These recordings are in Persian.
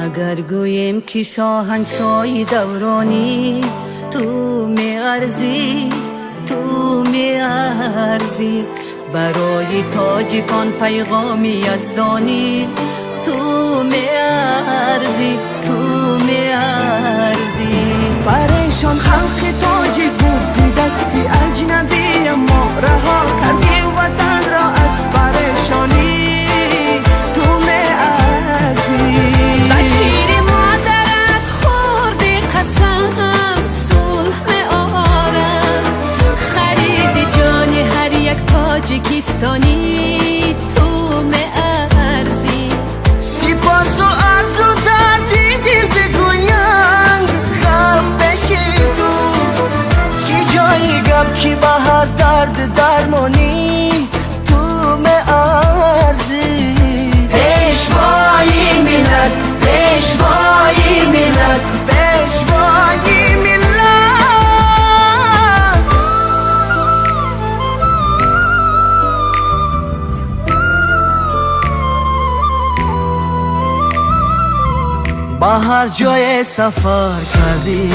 اگر گویم که شاهنشاهی دورانی تو میارزی، تو میارزی برای تاجیکان پیغامی یزدانی تو میارزی، تو میارزی. پریشان خلق تاجیک بود زی دستی اجنبی، اما رها کردی وطن را از پریشانی تو میارزی. بشیر مادرت خوردی قسم صلح میارم، خرید جان هر یک تاجیکستانی تو میارزی. سپاس و عرض و دردی دل بگویند خلق بشی تو، چی جایی گم که به هر درد درمانی تو میارزی. پیشوای ملت، پیشوای ملت، پیشوای ملت. با هر جای سفر کردی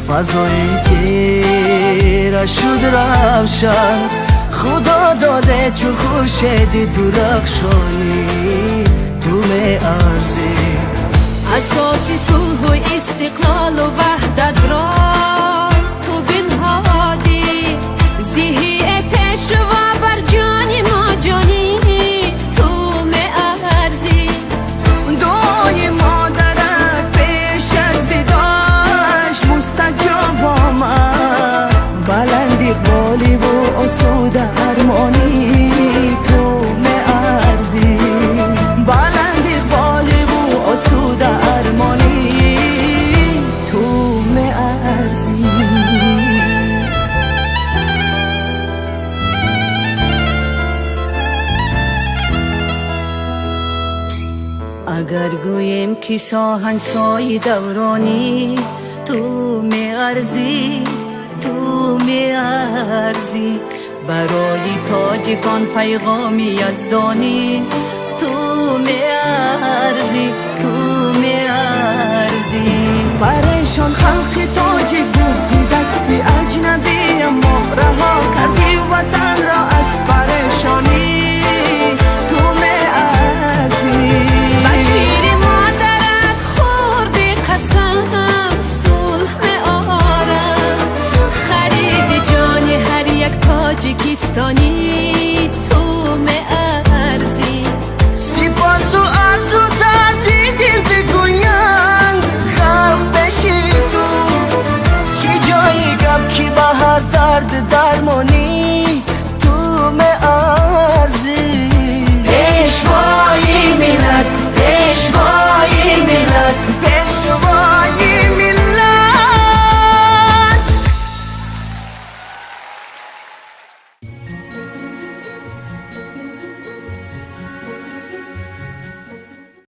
فضای تیره شد روشن، خدا داده چو خورشید درخشانی تو میارزی. اساسی صلح و استقلال و وحدت را تو بنهادی، زیهی پیشوا بر جان ما جانی تو میارزی. دعای مادرت پیش از بداش مستجاب آمد، بلند اقبالی و اسود ارمانی تو میارزی. بلند اقبالی و اسود ارمانی تو میارزی. اگر گویم که شاهنشاهی دورانی تو میارزی، تو میارزی برای تاجیکان پیغامی یزدانی تو میارزی، تو میارزی. پریشان خلق تاجیک بود زی دستی اجنبی، اما رها کردی وطن را از پریشانی تو میارزی. بشیر مادرت خوردی قسم صلح میارم، خرید جان هر یک تاجیکستانی تو میارزی. سپاس و عرض و دردی دل بگویند خلق بشی تو، چی جایی گم که به هر درد